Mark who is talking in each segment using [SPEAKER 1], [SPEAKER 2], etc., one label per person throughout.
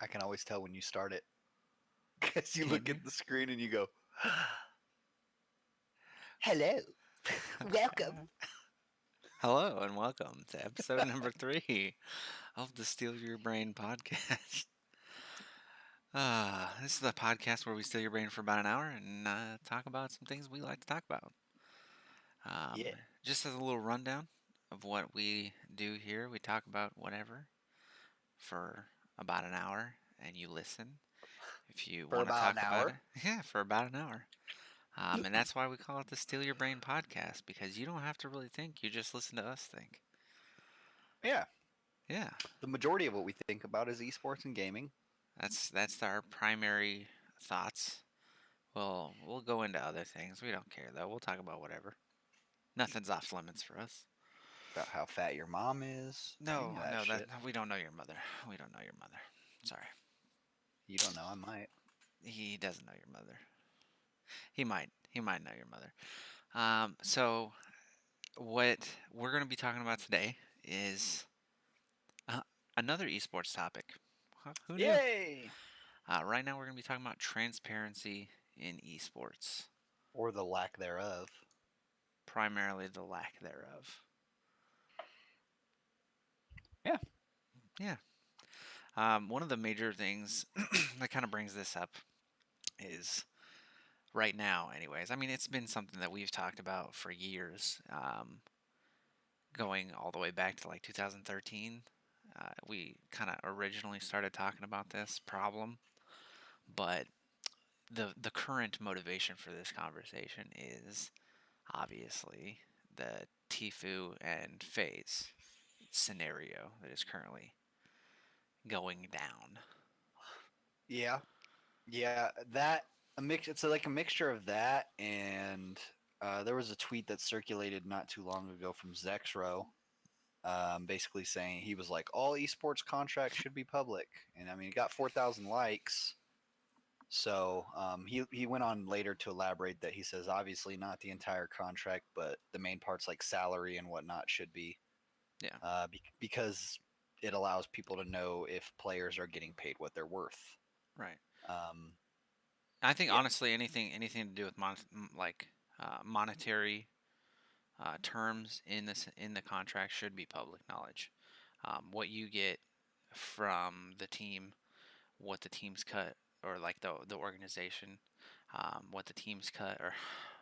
[SPEAKER 1] I can always tell when you start it because you look
[SPEAKER 2] Can
[SPEAKER 1] at the screen and you go, "Hello, welcome."
[SPEAKER 2] you? Hello and welcome to episode number 3 of the Steal Your Brain podcast. This is the podcast where we steal your brain for about an hour and talk about some things we like to talk about.
[SPEAKER 1] Yeah,
[SPEAKER 2] Just as a little rundown of what we do here, we talk about whatever for about an hour and you listen if you
[SPEAKER 1] for
[SPEAKER 2] want to
[SPEAKER 1] about an
[SPEAKER 2] talk about it.
[SPEAKER 1] hour.
[SPEAKER 2] Yeah, for about an hour. And that's why we call it the Steal Your Brain podcast because you don't have to really think, you just listen to us think.
[SPEAKER 1] Yeah,
[SPEAKER 2] Yeah.
[SPEAKER 1] the majority of what we think about is esports and gaming.
[SPEAKER 2] That's our primary thoughts. Well, we'll go into other things. We don't care though. We'll talk about whatever. Nothing's off limits for us.
[SPEAKER 1] About how fat your mom is, any of
[SPEAKER 2] No,
[SPEAKER 1] that
[SPEAKER 2] no, that
[SPEAKER 1] shit.
[SPEAKER 2] we don't know your mother. We don't know your mother. Sorry.
[SPEAKER 1] You don't know. I might.
[SPEAKER 2] He doesn't know your mother. He might. He might know your mother. So what we're going to be talking about today is uh, another esports topic. Huh, who knew?
[SPEAKER 1] Yay!
[SPEAKER 2] Right now we're going to be talking about transparency in esports,
[SPEAKER 1] Or the lack thereof.
[SPEAKER 2] primarily the lack thereof.
[SPEAKER 1] Yeah.
[SPEAKER 2] Yeah. One of the major things that kind of brings this up is right now, anyways. I mean, it's been something that we've talked about for years, going all the way back to like 2013. We kind of originally started talking about this problem, but the current motivation for this conversation is obviously the Tifu and Phase scenario that is currently going down.
[SPEAKER 1] Yeah. Yeah. That a mix. It's like a mixture of that and there was a tweet that circulated not too long ago from Zexro, basically saying he was like all esports contracts should be public, and I mean it got 4,000 likes. So he went on later to elaborate that he says obviously not the entire contract, but the main parts like salary and whatnot should be,
[SPEAKER 2] Yeah,
[SPEAKER 1] because it allows people to know if players are getting paid what they're worth.
[SPEAKER 2] right.
[SPEAKER 1] Um,
[SPEAKER 2] I think
[SPEAKER 1] yeah,
[SPEAKER 2] honestly, anything to do with monetary terms in the contract should be public knowledge. What you get from the team, what the team's cut, or like the organization, what the team's cut or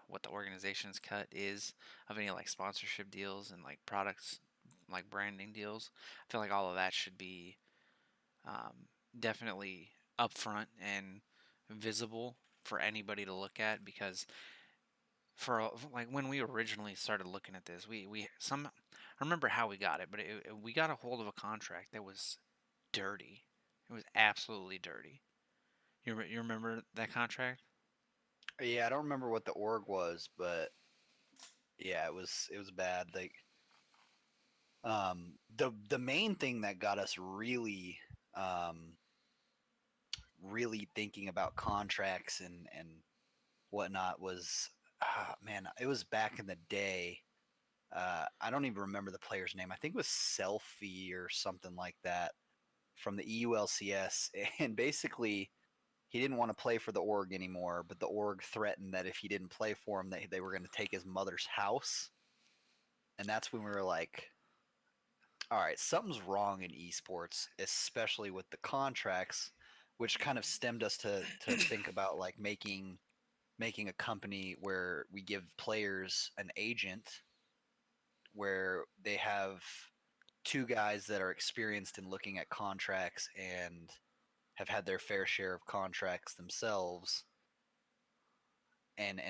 [SPEAKER 2] what the organization's cut is of any like sponsorship deals and like products, like branding deals. I feel like all of that should be um, definitely upfront and visible for anybody to look at because for like when we originally started looking at this, we some I remember how we got it, but we got a hold of a contract that was dirty. It was absolutely dirty. You remember that contract?
[SPEAKER 1] yeah. I don't remember what the org was, but yeah, it was bad. Like the main thing that got us um, really thinking about contracts and whatnot was, man, it was back in the day. I don't even remember the player's name. I think it was Selfie or something like that from the EULCS. And basically, he didn't want to play for the org anymore, but the org threatened that if he didn't play for him, they were going to take his mother's house. And that's when we were like, all right, something's wrong in esports, especially with the contracts, which kind of stemmed us to think about like making a company where we give players an agent where they have two guys that are experienced in looking at contracts and have had their fair share of contracts themselves, and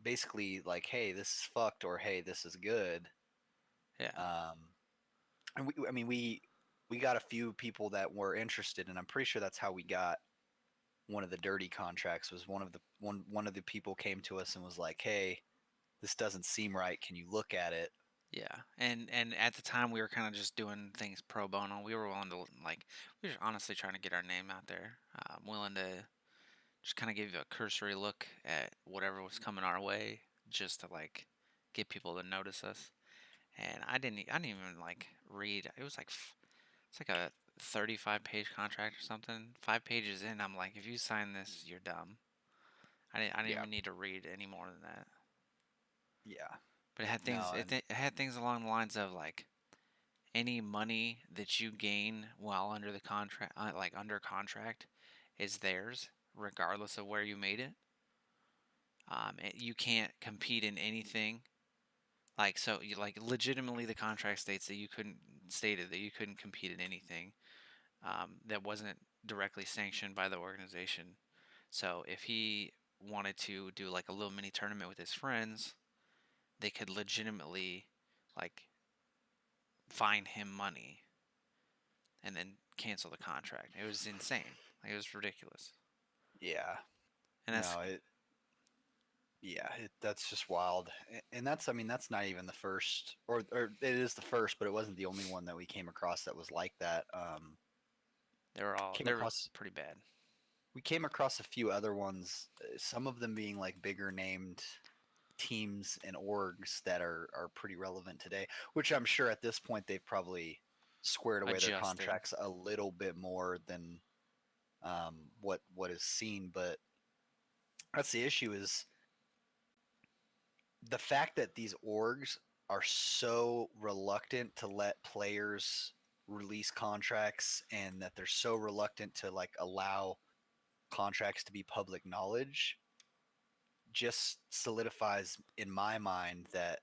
[SPEAKER 1] basically like, hey, this is fucked, or hey, this is good.
[SPEAKER 2] Yeah.
[SPEAKER 1] um and we got a few people that were interested, and I'm pretty sure that's how we got one of the dirty contracts. Was one of the people came to us and was like, hey, this doesn't seem right, can you look at it?
[SPEAKER 2] Yeah, and at the time we were kind of just doing things pro bono. We were willing to like we were honestly trying to get our name out there. Willing to just kind of give you a cursory look at whatever was coming our way, just to like get people to notice us. And I didn't even like read. It was like it's like a 35-page contract or something. 5 pages in, I'm like, if you sign this, you're dumb. I didn't
[SPEAKER 1] Yeah.
[SPEAKER 2] even need to read any more than that.
[SPEAKER 1] Yeah.
[SPEAKER 2] But it had things.
[SPEAKER 1] No, and
[SPEAKER 2] It had things along the lines of like any money that you gain while under the contract, like under contract, is theirs, regardless of where you made it. You can't compete in anything. Like so, you, like legitimately, the contract stated that you couldn't compete in anything that wasn't directly sanctioned by the organization. So if he wanted to do like a little mini tournament with his friends, they could legitimately like fine him money and then cancel the contract. It was insane. Like, it was ridiculous.
[SPEAKER 1] yeah.
[SPEAKER 2] And that's
[SPEAKER 1] No, that's just wild. And that's, I mean, that's not even the first, or it is the first, but it wasn't the only one that we came across that was like that. Came
[SPEAKER 2] they were
[SPEAKER 1] across,
[SPEAKER 2] pretty bad.
[SPEAKER 1] we came across a few other ones, some of them being like bigger named teams and orgs that are pretty relevant today, which I'm sure at this point they've probably squared away their
[SPEAKER 2] Adjusted.
[SPEAKER 1] contracts a little bit more than what is seen. But that's the issue, is the fact that these orgs are so reluctant to let players release contracts, and that they're so reluctant to like allow contracts to be public knowledge, just solidifies in my mind that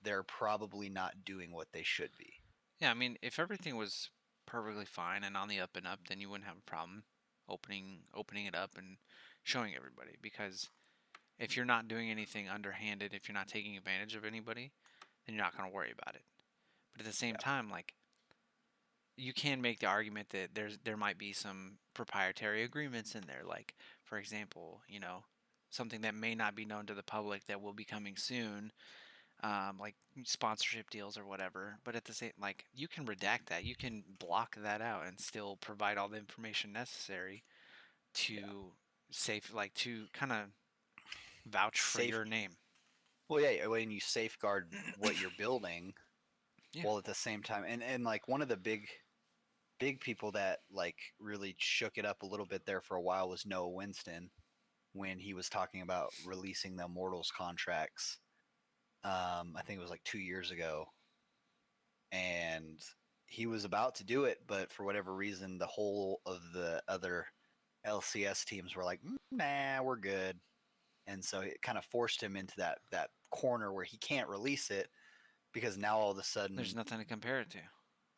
[SPEAKER 1] they're probably not doing what they should be.
[SPEAKER 2] Yeah, I mean, if everything was perfectly fine and on the up and up, then you wouldn't have a problem opening it up and showing everybody. Because if you're not doing anything underhanded, if you're not taking advantage of anybody, then you're not going to worry about it. But at the same
[SPEAKER 1] Yeah,
[SPEAKER 2] time, like, you can make the argument that there might be some proprietary agreements in there, like, for example, something that may not be known to the public that will be coming soon, like sponsorship deals or whatever. But at the same, like, you can redact that, you can block that out, and still provide all the information necessary
[SPEAKER 1] yeah.
[SPEAKER 2] to safe, like, to kind of vouch for
[SPEAKER 1] Safe.
[SPEAKER 2] your name.
[SPEAKER 1] Well, yeah, when you safeguard what you're building,
[SPEAKER 2] Yeah,
[SPEAKER 1] while at the same time, and like one of the big people that like really shook it up a little bit there for a while was Noah Winston, when he was talking about releasing the Immortals contracts. I think it was like 2 years ago, and he was about to do it, but for whatever reason, the whole of the other LCS teams were like, "Nah, we're good," and so it kind of forced him into that corner where he can't release it, because now all of a
[SPEAKER 2] there's
[SPEAKER 1] sudden,
[SPEAKER 2] nothing to compare it to.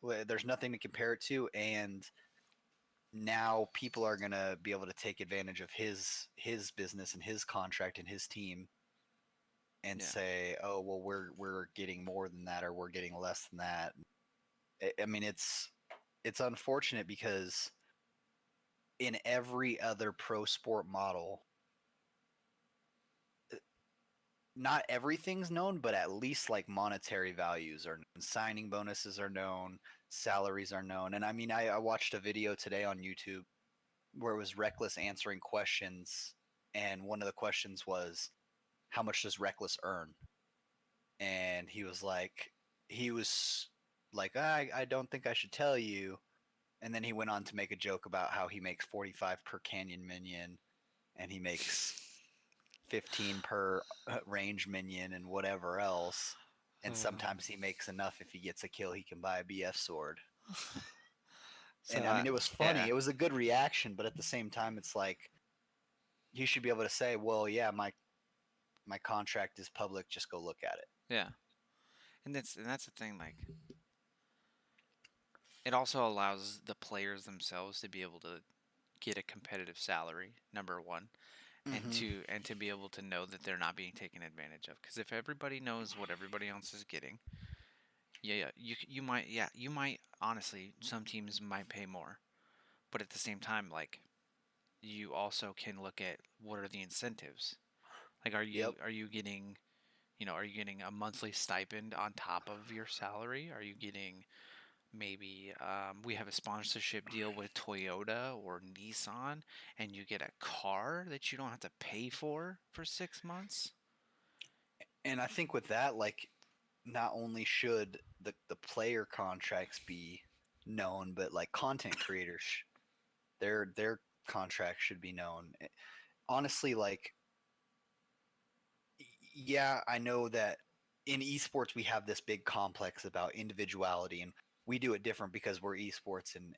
[SPEAKER 1] well, there's nothing to compare it to, and now people are going to be able to take advantage of his business and his contract and his team, and
[SPEAKER 2] Yeah.
[SPEAKER 1] say, "Oh, well, we're getting more than that, or we're getting less than that." I mean, it's unfortunate, because in every other pro sport model, not everything's known, but at least like monetary values are known. Signing bonuses are known, salaries are known. And I mean, I watched a video today on YouTube where it was Reckless answering questions, and one of the questions was, "How much does Reckless earn?" And he was like, I don't think I should tell you. And then he went on to make a joke about how he makes 45 per canyon minion, and he makes 15 per range minion, and whatever else. And sometimes he makes enough, if he gets a kill, he can buy a BF sword.
[SPEAKER 2] So
[SPEAKER 1] And I mean, it was funny.
[SPEAKER 2] yeah,
[SPEAKER 1] It was a good reaction, but at the same time, it's like, you should be able to say, "Well, yeah, my contract is public. Just go look at it."
[SPEAKER 2] yeah, and that's the thing. Like, it also allows the players themselves to be able to get a competitive salary. Number one, and
[SPEAKER 1] Mm-hmm.
[SPEAKER 2] to be able to know that they're not being taken advantage of. Because if everybody knows what everybody else is getting, yeah, you might honestly, some teams might pay more, but at the same time, like, you also can look at what are the incentives. Like,
[SPEAKER 1] Yep.
[SPEAKER 2] are you getting, are you getting a monthly stipend on top of your salary? Are you getting, maybe, we have a sponsorship deal with Toyota or Nissan, and you get a car that you don't have to pay for 6 months?
[SPEAKER 1] And I think with that, like, not only should the player contracts be known, but like content creators, their contract should be known. Honestly, like, yeah, I know that in esports we have this big complex about individuality, and we do it different because we're esports and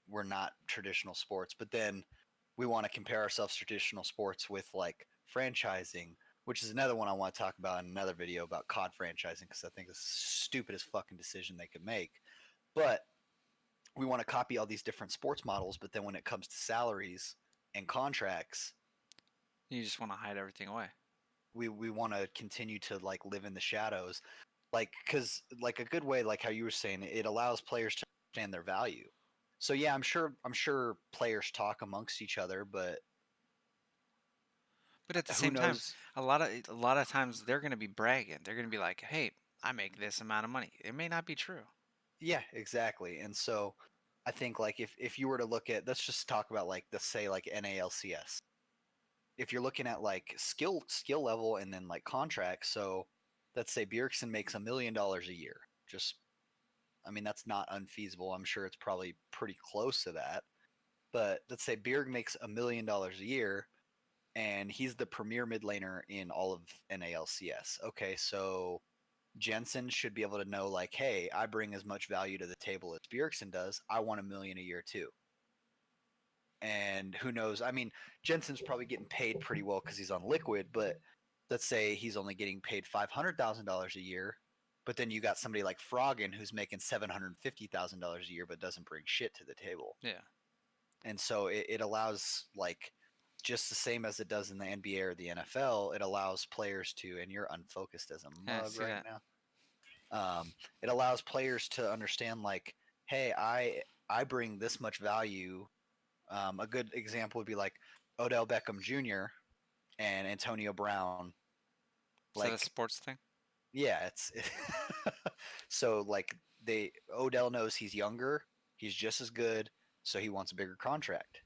[SPEAKER 1] we're not traditional sports. But then we want to compare ourselves to traditional sports with like franchising, which is another one I want to talk about in another video about COD franchising because I think it's the stupidest fucking decision they could make. But we want to copy all these different sports models, but then when it comes to salaries and contracts,
[SPEAKER 2] You just want to hide everything away.
[SPEAKER 1] we want to continue to like live in the shadows, like because like a good way, like how you were saying, it allows players to understand their value. So yeah, I'm sure players talk amongst each other, but
[SPEAKER 2] But at the
[SPEAKER 1] who
[SPEAKER 2] same time,
[SPEAKER 1] knows?
[SPEAKER 2] a lot of times they're going to be bragging. They're going to be like, "Hey, I make this amount of money." It may not be true.
[SPEAKER 1] Yeah, exactly. And so I think like if you were to look at, let's just talk about like the say like NALCS. If you're looking at like skill level and then like contracts, so let's say Bjergsen makes $1 million a year. Just, I mean, that's not unfeasible. I'm sure it's probably pretty close to that. But let's say Bjerg makes $1 million a year, and he's the premier mid laner in all of NALCS. Okay, so Jensen should be able to know, like, hey, I bring as much value to the table as Bjergsen does. I want $1 million a year too. And who knows? I mean, Jensen's probably getting paid pretty well because he's on Liquid, but let's say he's only getting paid $500,000 a year. But then you got somebody like Froggen who's making $750,000 a year, but doesn't bring shit to the table.
[SPEAKER 2] Yeah.
[SPEAKER 1] And so it allows, like, just the same as it does in the NBA or the NFL, it allows players to, and you're unfocused as a
[SPEAKER 2] Yeah, I
[SPEAKER 1] mug
[SPEAKER 2] see
[SPEAKER 1] right
[SPEAKER 2] that.
[SPEAKER 1] now. It allows players to understand, like, hey, I bring this much value. A good example would be like Odell Beckham Jr. and Antonio Brown.
[SPEAKER 2] Is that a
[SPEAKER 1] Like,
[SPEAKER 2] sports thing?
[SPEAKER 1] yeah, it's so like Odell knows he's younger, he's just as good, so he wants a bigger contract.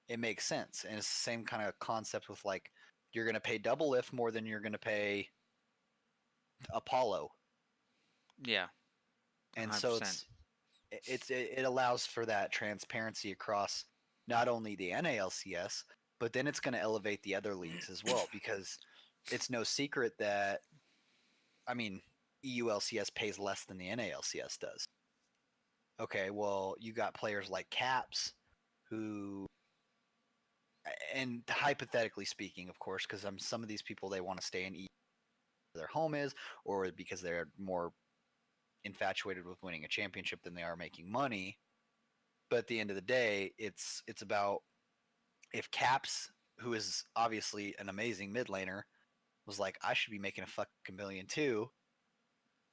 [SPEAKER 1] It makes sense, and it's the same kind of concept with like you're going to pay double lift more than you're going to pay Apollo,
[SPEAKER 2] Yeah,
[SPEAKER 1] and so
[SPEAKER 2] 100%.
[SPEAKER 1] it allows for that transparency across not only the NALCS, but then it's going to elevate the other leagues as well because it's no secret that, I mean, EULCS pays less than the NALCS does. Okay, well, you got players like Caps who, and hypothetically speaking, of course, because some of these people they want to stay in where their home is, or because they're more infatuated with winning a championship than they are making money. But at the end of the day, it's about if Caps, who is obviously an amazing mid laner, was like, I should be making a fucking million too,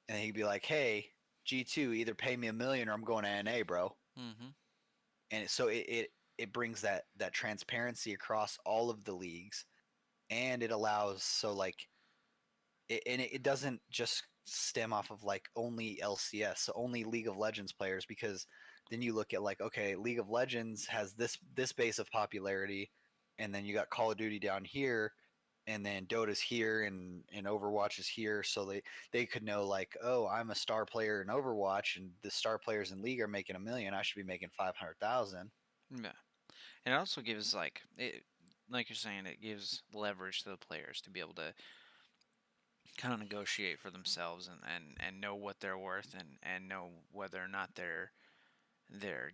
[SPEAKER 1] and he'd be like, hey, G2, either pay me $1 million or I'm going to NA, bro.
[SPEAKER 2] Mm-hmm.
[SPEAKER 1] And so it brings that transparency across all of the leagues, and it allows, so like it doesn't just stem off of like only LCS, so only League of Legends players, because then you look at like, okay, League of Legends has this base of popularity, and then you got Call of Duty down here, and then Dota's here, and Overwatch is here, so they could know like, oh, I'm a star player in Overwatch, and the star players in League are making $1 million. I should be making 500,000.
[SPEAKER 2] Yeah, and it also gives like you're saying, it gives leverage to the players to be able to kind of negotiate for themselves and know what they're worth and know whether or not they're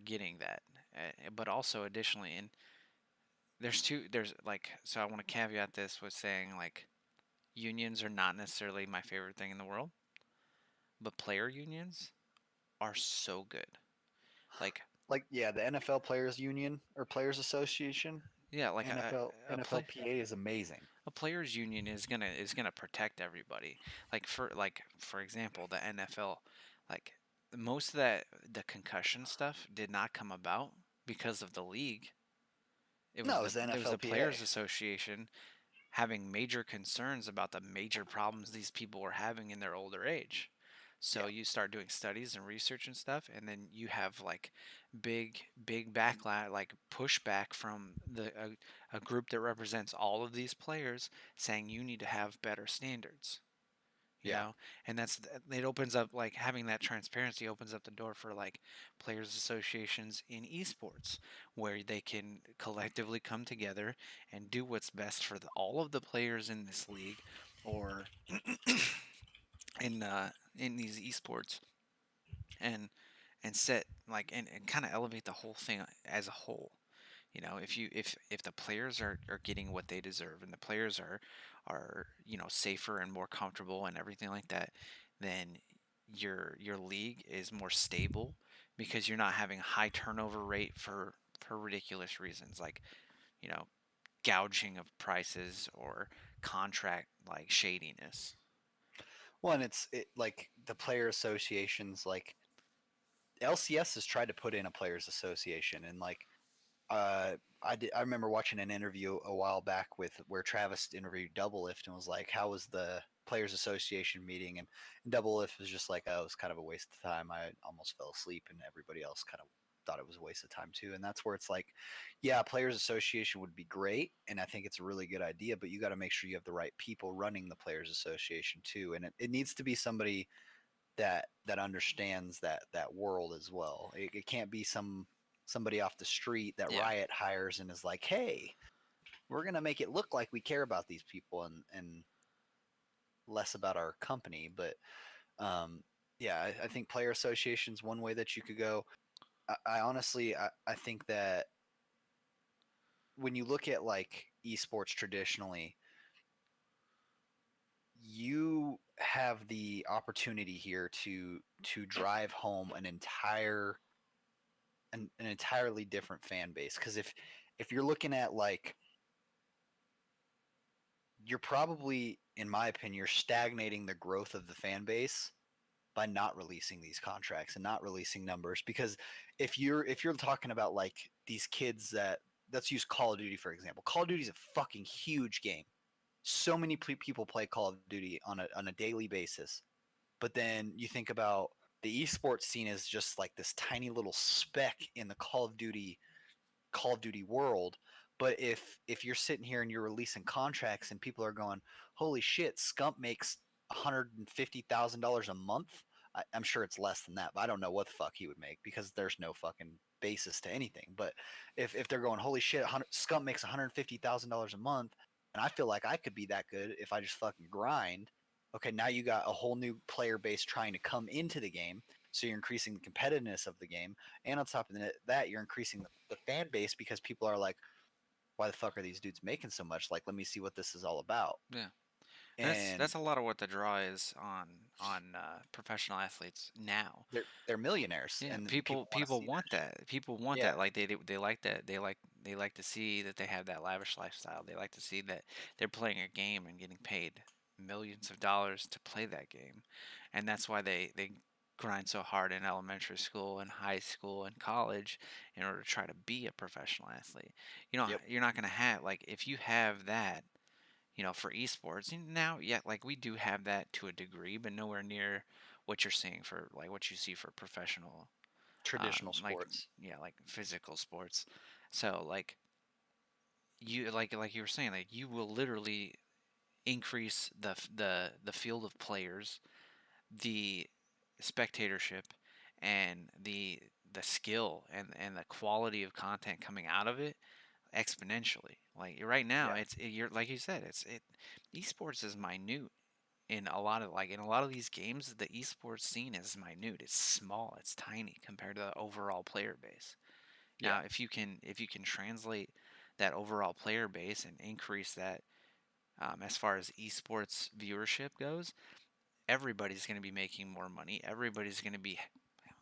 [SPEAKER 2] getting that. But also additionally, and there's like, so I want to caveat this with saying like unions are not necessarily my favorite thing in the world, but player unions are so good. Like,
[SPEAKER 1] Like, yeah, the NFL Players Union or Players Association,
[SPEAKER 2] yeah, like
[SPEAKER 1] NFL
[SPEAKER 2] a play
[SPEAKER 1] NFLPA is amazing.
[SPEAKER 2] a players union is gonna protect everybody. For example, the NFL, like most of that the concussion stuff did not come about because of the league.
[SPEAKER 1] No, it was the
[SPEAKER 2] It was the
[SPEAKER 1] NFLPA.
[SPEAKER 2] players association having major concerns about the major problems these people were having in their older age. So
[SPEAKER 1] Yeah.
[SPEAKER 2] you start doing studies and research and stuff, and then you have like big backlash, like pushback from a group that represents all of these players saying you need to have better standards. you
[SPEAKER 1] Yeah.
[SPEAKER 2] know, and it opens up, like, having that transparency opens up the door for like players associations in esports where they can collectively come together and do what's best for all of the players in this league, or in these esports, and set like and kind of elevate the whole thing as a whole. You know, if the players are getting what they deserve, and the players are safer and more comfortable and everything like that, then your league is more stable, because you're not having a high turnover rate for ridiculous reasons, like, you know gouging of prices or contract like shadiness.
[SPEAKER 1] Well, and like the player associations, like LCS has tried to put in a players association, and like I remember watching an interview a while back with where Travis interviewed Double Lift and was like, "How was the Players Association meeting?" And Double Lift was just like, "Oh, it was kind of a waste of time. I almost fell asleep," and everybody else kind of thought it was a waste of time too. And that's where it's like, yeah, Players Association would be great, and I think it's a really good idea, but you got to make sure you have the right people running the Players Association too, and it needs to be somebody that understands that world as well. It can't be somebody off the street that
[SPEAKER 2] Yeah.
[SPEAKER 1] Riot hires and is like, "Hey, we're gonna make it look like we care about these people and less about our company." But um, yeah, I think player associations one way that you could go. I honestly I think that when you look at like esports traditionally, you have the opportunity here to drive home an entirely different fan base. Because if you're looking at like, you're probably, in my opinion, you're stagnating the growth of the fan base by not releasing these contracts and not releasing numbers. Because if you're talking about like these kids that, let's use Call of Duty for example. Call of Duty is a fucking huge game. So many people play Call of Duty on a daily basis. But then you think about the esports scene as just like this tiny little speck in the Call of Duty world. But if you're sitting here and you're releasing contracts and people are going, holy shit, Scump makes $150,000 a month. I'm sure it's less than that, but I don't know what the fuck he would make because there's no fucking basis to anything. But if they're going, holy shit, Scump makes $150,000 a month, and I feel like I could be that good if I just fucking grind. Okay, now you got a whole new player base trying to come into the game, so you're increasing the competitiveness of the game, and on top of that, you're increasing the fan base because people are like, why the fuck are these dudes making so much? Like, let me see what this is all about.
[SPEAKER 2] Yeah. And
[SPEAKER 1] And
[SPEAKER 2] that's a lot of what the draw is on professional athletes now.
[SPEAKER 1] they're millionaires,
[SPEAKER 2] Yeah,
[SPEAKER 1] and
[SPEAKER 2] people
[SPEAKER 1] people want to
[SPEAKER 2] people
[SPEAKER 1] see
[SPEAKER 2] want
[SPEAKER 1] that shit.
[SPEAKER 2] that. People want
[SPEAKER 1] Yeah,
[SPEAKER 2] that. Like they like that. They like to see that they have that lavish lifestyle. They like to see that they're playing a game and getting paid millions of dollars to play that game. And that's why they grind so hard in elementary school and high school and college in order to try to be a professional athlete.
[SPEAKER 1] yep,
[SPEAKER 2] You're not going to have, like, if you have that, for esports. Now, yeah, like, we do have that to a degree, but nowhere near what you're seeing for, like, what you see for professional,
[SPEAKER 1] traditional
[SPEAKER 2] like,
[SPEAKER 1] sports.
[SPEAKER 2] yeah, like physical sports. So, like, like you were saying, like, you will literally increase the field of players, the spectatorship, and the skill and the quality of content coming out of it exponentially. Like, right now,
[SPEAKER 1] Yeah,
[SPEAKER 2] you're like you said, esports is minute in a lot of these games. The esports scene is minute. It's small. It's tiny compared to the overall player base.
[SPEAKER 1] yeah,
[SPEAKER 2] Now, if you can translate that overall player base and increase that, as far as esports viewership goes, everybody's going to be making more money. Everybody's going to be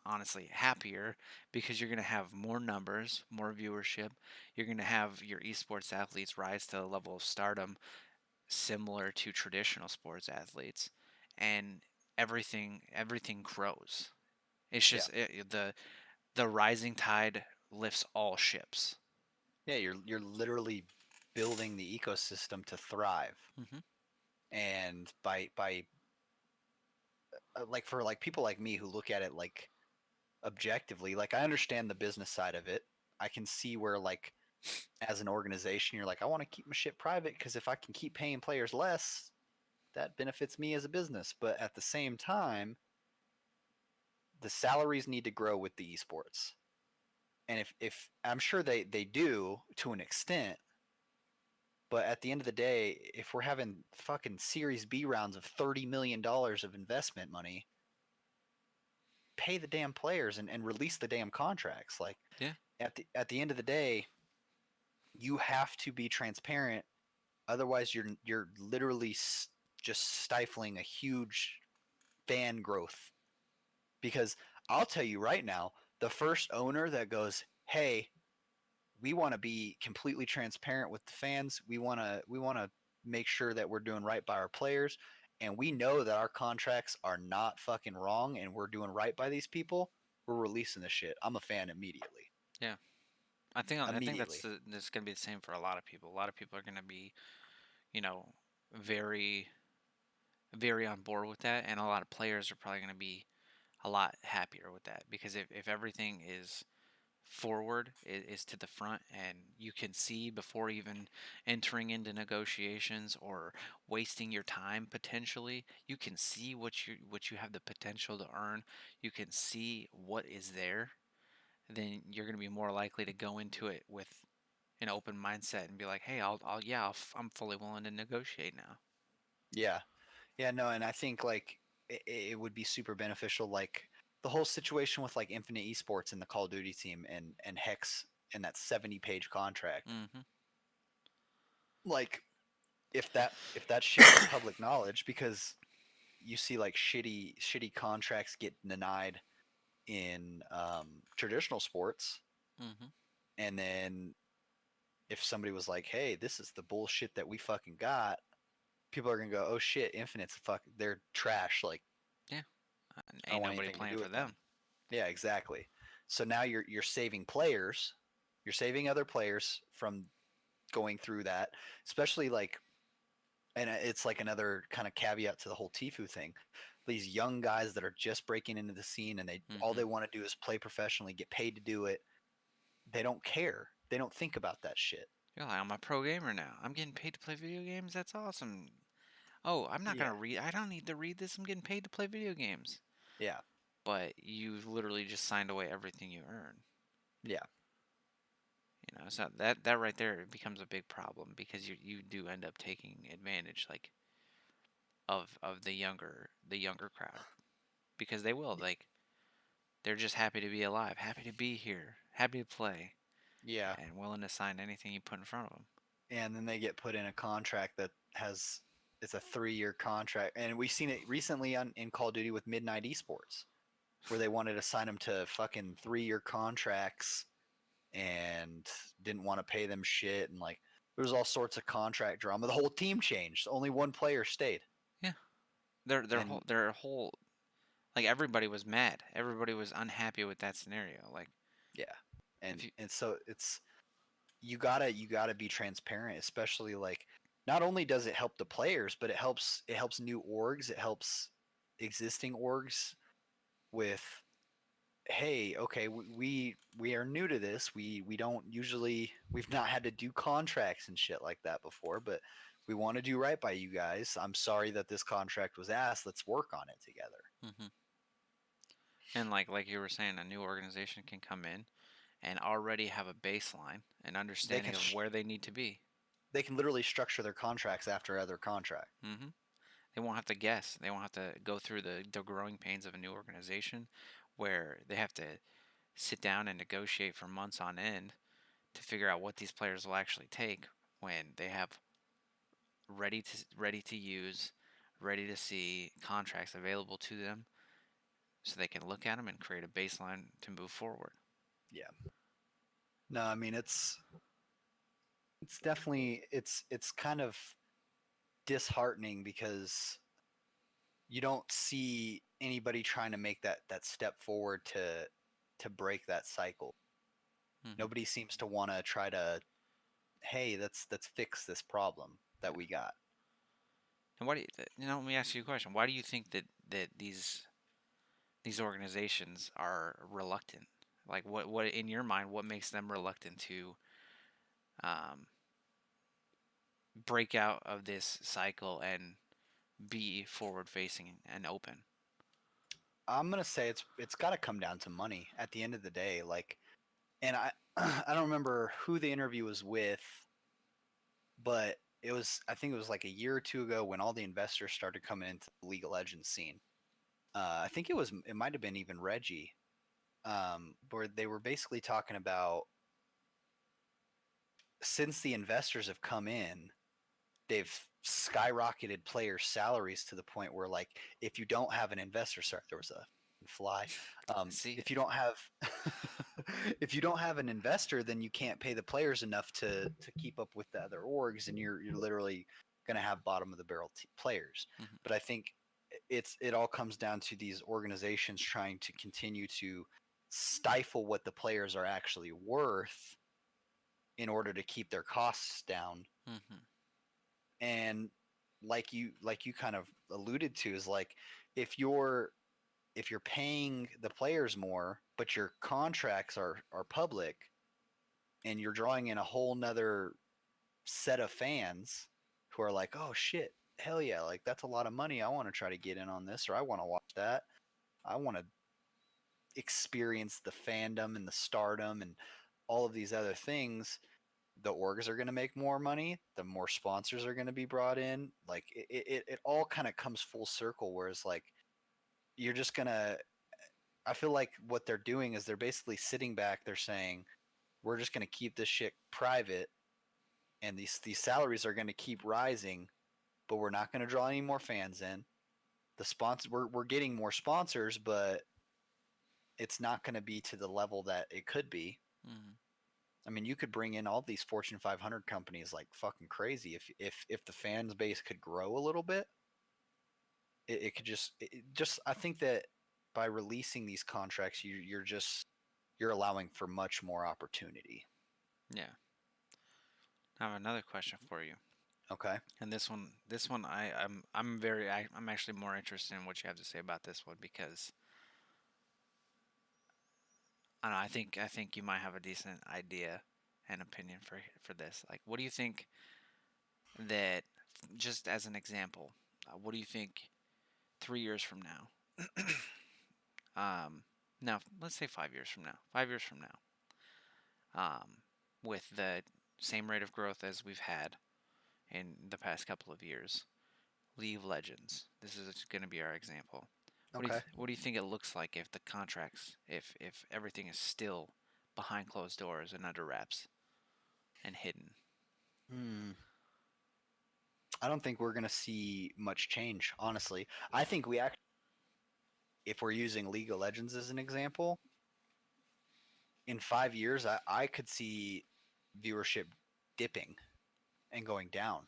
[SPEAKER 2] honestly happier, because you're going to have more numbers, more viewership. You're going to have your esports athletes rise to a level of stardom similar to traditional sports athletes, and everything grows. It's
[SPEAKER 1] yeah,
[SPEAKER 2] just the rising tide lifts all ships.
[SPEAKER 1] yeah. You're literally building the ecosystem to thrive,
[SPEAKER 2] Hmm.
[SPEAKER 1] and by like for like people like me who look at it like objectively, like I understand the business side of it. I can see where like as an organization, you're like, I want to keep my shit private because if I can keep paying players less, that benefits me as a business. But at the same time, the salaries need to grow with the esports. And if I'm sure they do to an extent, but at the end of the day, if we're having fucking Series B rounds of $30 million of investment money, pay the damn players and release the damn contracts. Like
[SPEAKER 2] Yeah.
[SPEAKER 1] at the end of the day, you have to be transparent. Otherwise, you're literally just stifling a huge fan growth. Because I'll tell you right now, the first owner that goes, "Hey, we want to be completely transparent with the fans. We want to make sure that we're doing right by our players, and we know that our contracts are not fucking wrong, and we're doing right by these people. We're releasing the shit." I'm a fan immediately.
[SPEAKER 2] Yeah. I think
[SPEAKER 1] Immediately.
[SPEAKER 2] that's gonna be the same for a lot of people. A lot of people are gonna be, you know, very very on board with that, and a lot of players are probably gonna be a lot happier with that because if everything is forward is to the front and you can see before even entering into negotiations or wasting your time potentially, you can see what you have the potential to earn, you can see what is there, then you're going to be more likely to go into it with an open mindset and be like, hey, I'm fully willing to negotiate now.
[SPEAKER 1] Yeah. Yeah, no, and I think like it would be super beneficial, like the whole situation with like Infinite Esports and the Call of Duty team and Hex and that 70-page contract.
[SPEAKER 2] Hmm.
[SPEAKER 1] Like if that shit was public knowledge, because you see like shitty contracts get denied in traditional sports,
[SPEAKER 2] Hmm.
[SPEAKER 1] and then if somebody was like, "Hey, this is the bullshit that we fucking got," people are gonna go, "Oh shit, Infinite's fuck, they're trash. Like
[SPEAKER 2] Yeah.
[SPEAKER 1] I don't
[SPEAKER 2] Ain't
[SPEAKER 1] want
[SPEAKER 2] nobody
[SPEAKER 1] anything to
[SPEAKER 2] playing
[SPEAKER 1] do
[SPEAKER 2] for
[SPEAKER 1] with them."
[SPEAKER 2] them.
[SPEAKER 1] Yeah, exactly. So now you're saving players, you're saving other players from going through that, especially like, and it's like another kind of caveat to the whole Tifu thing. These young guys that are just breaking into the scene and they all
[SPEAKER 2] Hmm.
[SPEAKER 1] they want to do is play professionally, get paid to do it. They don't care. They don't think about that shit.
[SPEAKER 2] You're like, I'm a pro gamer now, I'm getting paid to play video games, that's awesome. Oh, I'm not
[SPEAKER 1] Yeah,
[SPEAKER 2] gonna read. I don't need to read this. I'm getting paid to play video games.
[SPEAKER 1] yeah,
[SPEAKER 2] But you literally just signed away everything you earn.
[SPEAKER 1] yeah,
[SPEAKER 2] So that right there becomes a big problem because you do end up taking advantage like of the younger crowd because they will like they're just happy to be alive, happy to be here, happy to play,
[SPEAKER 1] yeah.
[SPEAKER 2] and willing to sign anything you put in front of them.
[SPEAKER 1] And then they get put in a contract that has it's a 3-year contract, and we've seen it recently in Call of Duty with Midnight Esports, where they wanted to sign them to fucking 3-year contracts and didn't want to pay them shit, and like there was all sorts of contract drama. The whole team changed. Only one player stayed,
[SPEAKER 2] Yeah, their
[SPEAKER 1] and
[SPEAKER 2] whole like everybody was mad. Everybody was unhappy with that scenario. Like
[SPEAKER 1] yeah,
[SPEAKER 2] if you,
[SPEAKER 1] and so it's you gotta be transparent, especially like not only does it help the players, but it helps new orgs, it helps existing orgs with, hey, okay, we are new to this. We don't usually we've not had to do contracts and shit like that before, but we want to do right by you guys. I'm sorry that this contract was asked. Let's work on it together.
[SPEAKER 2] hmm and like you were saying, a new organization can come in and already have a baseline and
[SPEAKER 1] They
[SPEAKER 2] understanding
[SPEAKER 1] can
[SPEAKER 2] of where they need to be.
[SPEAKER 1] they can literally structure their contracts after other contract.
[SPEAKER 2] Hmm. They won't have to guess. They won't have to go through the growing pains of a new organization where they have to sit down and negotiate for months on end to figure out what these players will actually take when they have ready to use, ready to see contracts available to them so they can look at them and create a baseline to move forward.
[SPEAKER 1] Yeah. No, I mean it's definitely it's kind of disheartening because you don't see anybody trying to make that step forward to break that cycle.
[SPEAKER 2] Hmm.
[SPEAKER 1] Nobody seems to want to try to, hey, let's fix this problem that we got.
[SPEAKER 2] And why do let me ask you a question. Why do you think that these organizations are reluctant? Like what in your mind what makes them reluctant to um, break out of this cycle and be forward facing and open.
[SPEAKER 1] I'm gonna say it's got to come down to money at the end of the day. Like, and I I don't remember who the interview was with, but I think it was like a year or two ago when all the investors started coming into the League of Legends scene. I think it might have been even Reggie, where they were basically talking about since the investors have come in, they've skyrocketed players' salaries to the point where, like, if you don't have an investor, sorry, there was a fly.
[SPEAKER 2] I see it.
[SPEAKER 1] If you don't have if you don't have an investor, then you can't pay the players enough to keep up with the other orgs, and you're literally going to have bottom of the barrel players.
[SPEAKER 2] Hmm.
[SPEAKER 1] But I think it all comes down to these organizations trying to continue to stifle what the players are actually worth in order to keep their costs down.
[SPEAKER 2] Hmm.
[SPEAKER 1] And like you kind of alluded to is like if you're if you're paying the players more but your contracts are public and you're drawing in a whole nother set of fans who are like, oh shit, hell yeah, like that's a lot of money, I want to try to get in on this, or I want to watch that, I want to experience the fandom and the stardom and all of these other things, the orgs are going to make more money, the more sponsors are going to be brought in. Like it all kind of comes full circle. Whereas like you're just going to, I feel like what they're doing is they're basically sitting back. They're saying, we're just going to keep this shit private and these salaries are going to keep rising, but we're not going to draw any more fans in. The sponsor, we're getting more sponsors, but it's not going to be to the level that it could be.
[SPEAKER 2] Hmm.
[SPEAKER 1] I mean, you could bring in all these Fortune 500 companies like fucking crazy. If the fans base could grow a little bit, it could just I think that by releasing these contracts, you're allowing for much more opportunity.
[SPEAKER 2] Yeah. I have another question for you,
[SPEAKER 1] Okay.
[SPEAKER 2] and this one I'm actually more interested in what you have to say about this one because I don't know, I think you might have a decent idea and opinion for this. Like, what do you think that, just as an example, what do you think 3 years from now? Now let's say 5 years from now. 5 years from now, with the same rate of growth as we've had in the past couple of years, League of Legends. This is going to be our example.
[SPEAKER 1] Okay.
[SPEAKER 2] What do you think it looks like if the contracts, if everything is still behind closed doors and under wraps and hidden?
[SPEAKER 1] Hmm. I don't think we're gonna see much change, honestly. I think we actually, if we're using League of Legends as an example, in 5 years, I could see viewership dipping and going down.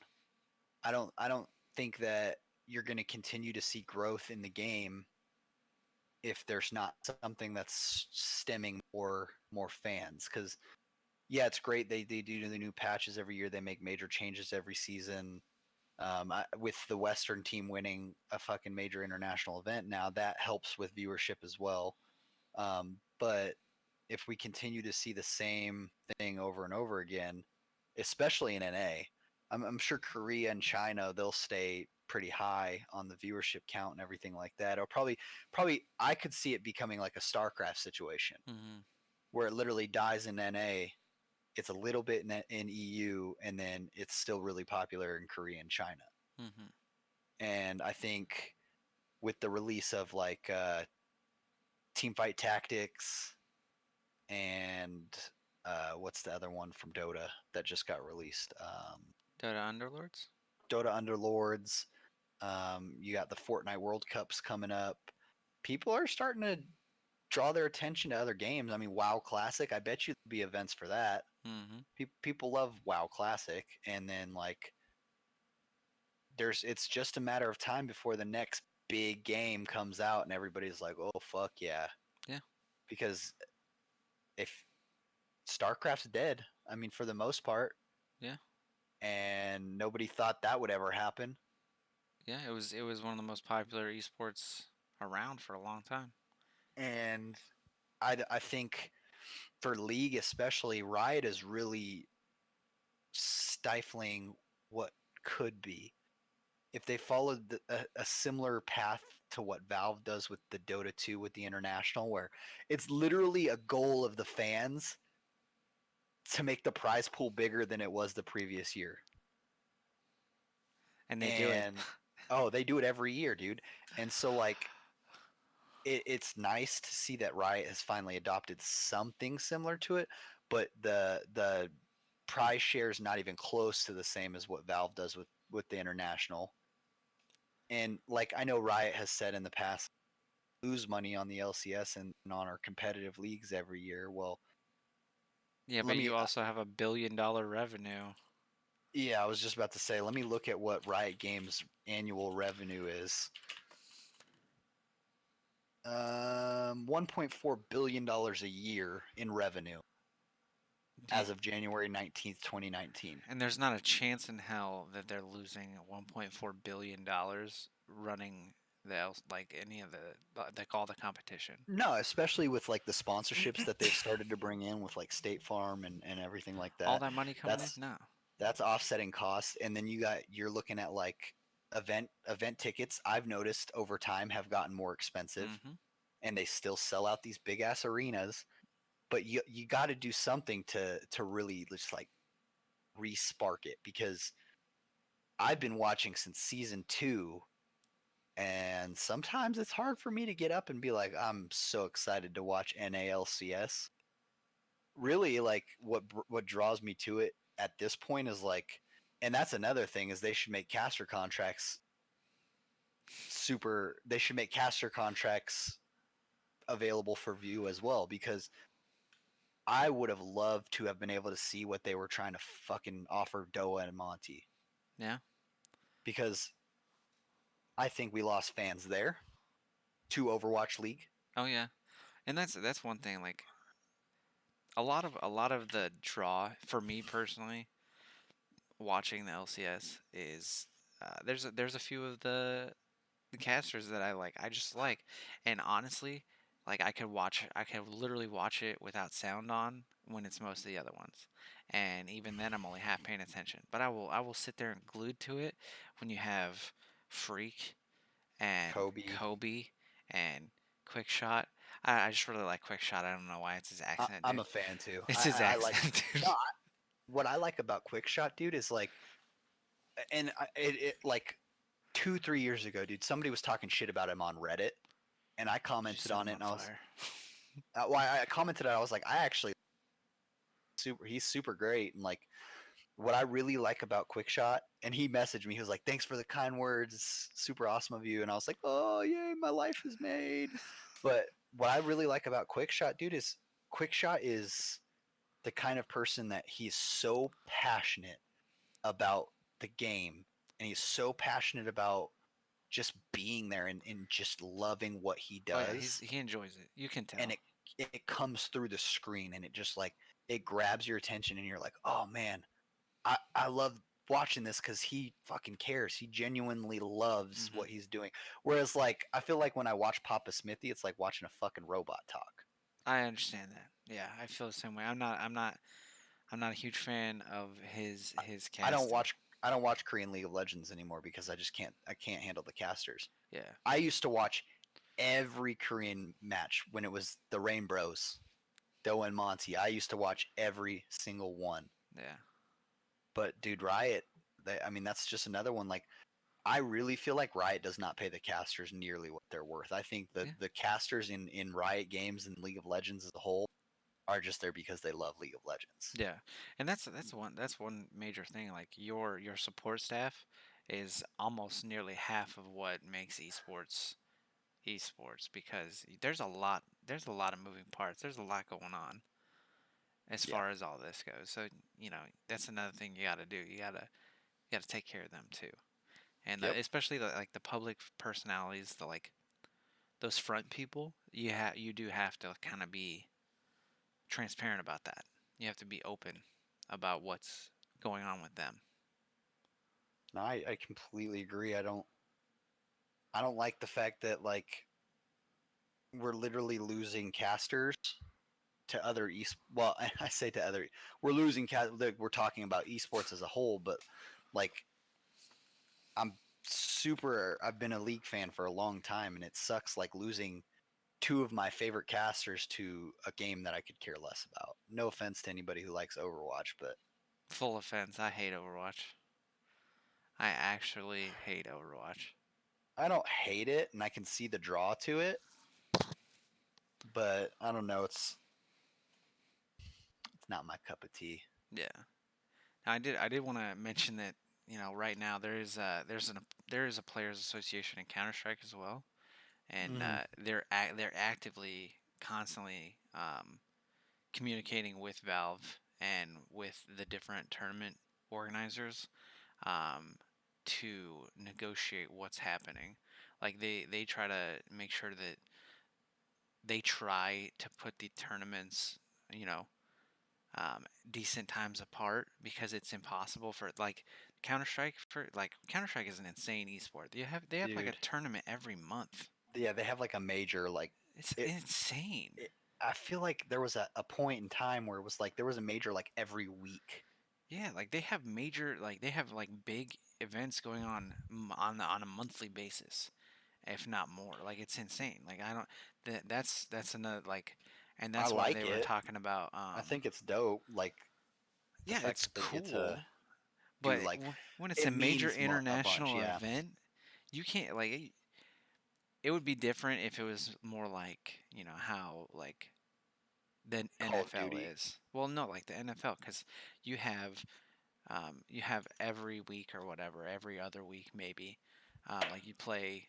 [SPEAKER 1] I don't think that you're going to continue to see growth in the game if there's not something that's stemming more fans. Because yeah, it's great they do the new patches every year. They make major changes every season. With the Western team winning a fucking major international event now, that helps with viewership as well. But if we continue to see the same thing over and over again, especially in NA, I'm sure Korea and China they'll stay pretty high on the viewership count and everything like that. Or probably I could see it becoming like a StarCraft situation
[SPEAKER 2] Mm-hmm.
[SPEAKER 1] where it literally dies in NA. It's a little bit in EU, and then it's still really popular in Korea and China.
[SPEAKER 2] Mm-hmm.
[SPEAKER 1] And I think with the release of like Team Fight Tactics and what's the other one from Dota that just got released?
[SPEAKER 2] Dota Underlords.
[SPEAKER 1] Dota Underlords. You got the Fortnite World Cups coming up. People are starting to draw their attention to other games. I mean, WoW Classic. I bet you there'll be events for that.
[SPEAKER 2] Mm-hmm.
[SPEAKER 1] People love WoW Classic, and then like it's just a matter of time before the next big game comes out, and everybody's like, oh fuck yeah,
[SPEAKER 2] Yeah.
[SPEAKER 1] because if StarCraft's dead, I mean, for the most part,
[SPEAKER 2] Yeah.
[SPEAKER 1] and nobody thought that would ever happen.
[SPEAKER 2] Yeah. It was one of the most popular esports around for a long time.
[SPEAKER 1] And I think for League especially, Riot is really stifling what could be. if they followed a similar path to what Valve does with the Dota 2 with the international, where it's literally a goal of the fans to make the prize pool bigger than it was the previous year.
[SPEAKER 2] And they do it.
[SPEAKER 1] And oh, they do it every year, dude. And so like it's nice to see that Riot has finally adopted something similar to it, but the prize share is not even close to the same as what Valve does with the international. And like I know Riot has said in the past, lose money on the LCS and on our competitive leagues every year. Well,
[SPEAKER 2] Yeah,
[SPEAKER 1] let
[SPEAKER 2] but
[SPEAKER 1] me
[SPEAKER 2] you also have $1 billion revenue.
[SPEAKER 1] yeah, I was just about to say, let me look at what Riot Games annual revenue is. 1.4 billion dollars a year in revenue as of January 19th, 2019.
[SPEAKER 2] And there's not a chance in hell that they're losing $1.4 billion running like any of the like all the competition.
[SPEAKER 1] No, especially with like the sponsorships that they've started to bring in with like State Farm and everything like
[SPEAKER 2] All
[SPEAKER 1] that.
[SPEAKER 2] that money coming in?
[SPEAKER 1] That's
[SPEAKER 2] No.
[SPEAKER 1] that's offsetting costs, and then you're looking at like event tickets. I've noticed over time have gotten more expensive,
[SPEAKER 2] Mm-hmm.
[SPEAKER 1] and they still sell out these big ass arenas. But you got to do something to really just like re-spark it, because I've been watching since season 2, and sometimes it's hard for me to get up and be like, I'm so excited to watch NALCS. Really, like what draws me to it at this point is like, and that's another thing, is they should make caster contracts super. They should make caster contracts available for view as well, because I would have loved to have been able to see what they were trying to fucking offer Doa and Monty,
[SPEAKER 2] Yeah.
[SPEAKER 1] because I think we lost fans there to Overwatch League.
[SPEAKER 2] Oh yeah. And that's one thing. Like a lot of the draw for me personally, watching the LCS is there's a few of the casters that I like. I just like, and honestly, like I could literally watch it without sound on when it's most of the other ones, and even then I'm only half paying attention. But I will sit there and glued to it when you have Freak and
[SPEAKER 1] Kobe,
[SPEAKER 2] Kobe and Quick Shot. I just really like Quick Shot. I don't know why it's his accent,
[SPEAKER 1] I'm
[SPEAKER 2] dude.
[SPEAKER 1] a fan too.
[SPEAKER 2] It's his
[SPEAKER 1] I like
[SPEAKER 2] accent, dude.
[SPEAKER 1] no. What I like about Quick Shot, dude, is like, and it like 2 3 years ago, dude, somebody was talking shit about him on Reddit, and I
[SPEAKER 2] Just
[SPEAKER 1] commented
[SPEAKER 2] set
[SPEAKER 1] on
[SPEAKER 2] him
[SPEAKER 1] it,
[SPEAKER 2] on
[SPEAKER 1] and I was,
[SPEAKER 2] fire.
[SPEAKER 1] I commented, I was like, I actually he's super great, and like what I really like about Quickshot, and he messaged me, he was like, thanks for the kind words, it's super awesome of you, and I was like, oh yay, my life is made. But what I really like about Quickshot, dude, is Quickshot is the kind of person that he's so passionate about the game, and he's so passionate about just being there and just loving what he
[SPEAKER 2] Oh yeah,
[SPEAKER 1] does,
[SPEAKER 2] he enjoys it. You can
[SPEAKER 1] and
[SPEAKER 2] tell.
[SPEAKER 1] it comes through the screen, and it just like it grabs your attention, and you're like, oh man, I love watching this because he fucking cares. He genuinely loves
[SPEAKER 2] Hmm.
[SPEAKER 1] what he's doing. Whereas like I feel like when I watch Papa Smithy, it's like watching a fucking robot talk.
[SPEAKER 2] I understand that. Yeah, I feel the same way. I'm not a huge fan of his
[SPEAKER 1] I don't
[SPEAKER 2] casting.
[SPEAKER 1] watch I don't watch Korean League of Legends anymore because I can't handle the casters.
[SPEAKER 2] Yeah,
[SPEAKER 1] I used to watch every Korean match when it was the Rain Bros, Doa and Monty. I used to watch every single one.
[SPEAKER 2] yeah.
[SPEAKER 1] But dude, Riot, I mean, that's just another one. Like, I really feel like Riot does not pay the casters nearly what they're worth. I think
[SPEAKER 2] Yeah.
[SPEAKER 1] the casters in Riot games and League of Legends as a whole are just there because they love League of Legends.
[SPEAKER 2] Yeah, and that's one major thing. Like your support staff is almost nearly half of what makes esports because there's a lot of moving parts. There's a lot going on as
[SPEAKER 1] Yeah.
[SPEAKER 2] far as all this goes. So that's another thing you got to do. You got to take care of them too, and
[SPEAKER 1] Yep.
[SPEAKER 2] especially like the public personalities, the like those front people. You do have to kind of be transparent about that. You have to be open about what's going on with them.
[SPEAKER 1] No, I completely agree. I don't like the fact that like we're literally losing casters to other well, I say to other, we're losing we're talking about esports as a whole, but like I'm super. I've been a League fan for a long time, and it sucks like losing two of my favorite casters to a game that I could care less about. No offense to anybody who likes Overwatch, but
[SPEAKER 2] Full offense, I hate Overwatch. I actually hate Overwatch.
[SPEAKER 1] I don't hate it, and I can see the draw to it. But I don't know. It's not my cup of tea.
[SPEAKER 2] Yeah. Now, I did want to mention that right now there is a players association in Counter Strike as well, and
[SPEAKER 1] Hmm.
[SPEAKER 2] they're actively constantly communicating with Valve and with the different tournament organizers um, to negotiate what's happening. Like they try to make sure that they try to put the tournaments, you know, decent times apart because it's impossible for like Counter Strike is an insane esport. They have like a
[SPEAKER 1] Dude,
[SPEAKER 2] tournament every month.
[SPEAKER 1] yeah, they have like a major like
[SPEAKER 2] It's
[SPEAKER 1] it.
[SPEAKER 2] insane.
[SPEAKER 1] I feel like there was a point in time where it was like there was a major like every week.
[SPEAKER 2] Yeah, like they have like big events going on on a monthly basis, if not more. Like it's insane. Like I don't that's another like, and
[SPEAKER 1] I
[SPEAKER 2] that's why they
[SPEAKER 1] like
[SPEAKER 2] were
[SPEAKER 1] it.
[SPEAKER 2] talking about
[SPEAKER 1] I think it's dope. Like the
[SPEAKER 2] yeah,
[SPEAKER 1] fact
[SPEAKER 2] it's
[SPEAKER 1] that they get to
[SPEAKER 2] cool,
[SPEAKER 1] do
[SPEAKER 2] but
[SPEAKER 1] like
[SPEAKER 2] when it's a
[SPEAKER 1] it
[SPEAKER 2] major
[SPEAKER 1] means a bunch.
[SPEAKER 2] international
[SPEAKER 1] Yeah,
[SPEAKER 2] event, you can't like it would be different if it was more like, how like the
[SPEAKER 1] Call of
[SPEAKER 2] NFL
[SPEAKER 1] Duty.
[SPEAKER 2] is. Well, no, like the NFL cuz you have you have every week or whatever, every other week maybe. Like you play,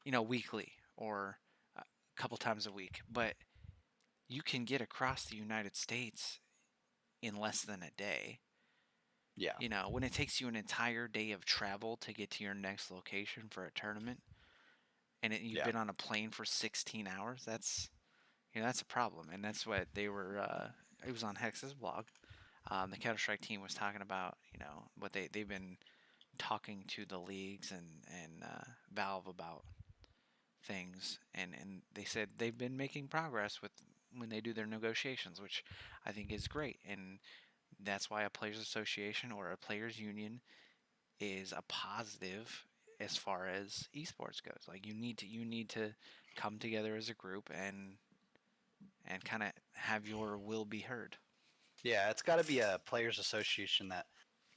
[SPEAKER 2] weekly or a couple times a week, but you can get across the United States in less than a day.
[SPEAKER 1] Yeah,
[SPEAKER 2] When it takes you an entire day of travel to get to your next location for a tournament, and you've
[SPEAKER 1] yeah,
[SPEAKER 2] been on a plane for 16 hours, that's a problem, and that's what they were. It was on Hex's blog. The Counter Strike team was talking about, what they've been talking to the leagues and Valve about things, and they said they've been making progress with when they do their negotiations, which I think is great, and that's why a players association or a players union is a positive as far as esports goes. Like you need to come together as a group and kind of have your will be heard.
[SPEAKER 1] yeah. It's got to be a players' association that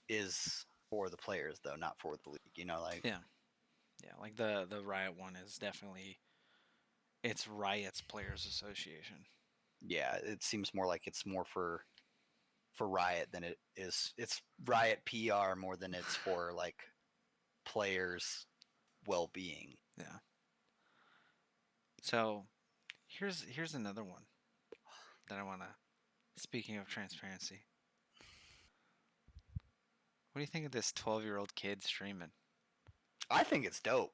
[SPEAKER 1] is for the players though, not for the league. Like
[SPEAKER 2] Yeah, yeah. Like the Riot one is definitely it's Riot's Players Association.
[SPEAKER 1] yeah, it seems more like it's more for Riot than it is. It's Riot PR more than it's for like players' well-being.
[SPEAKER 2] Yeah. So here's another one that I wanna. Speaking of transparency, what do you think of this 12-year-old kid streaming?
[SPEAKER 1] I think it's dope.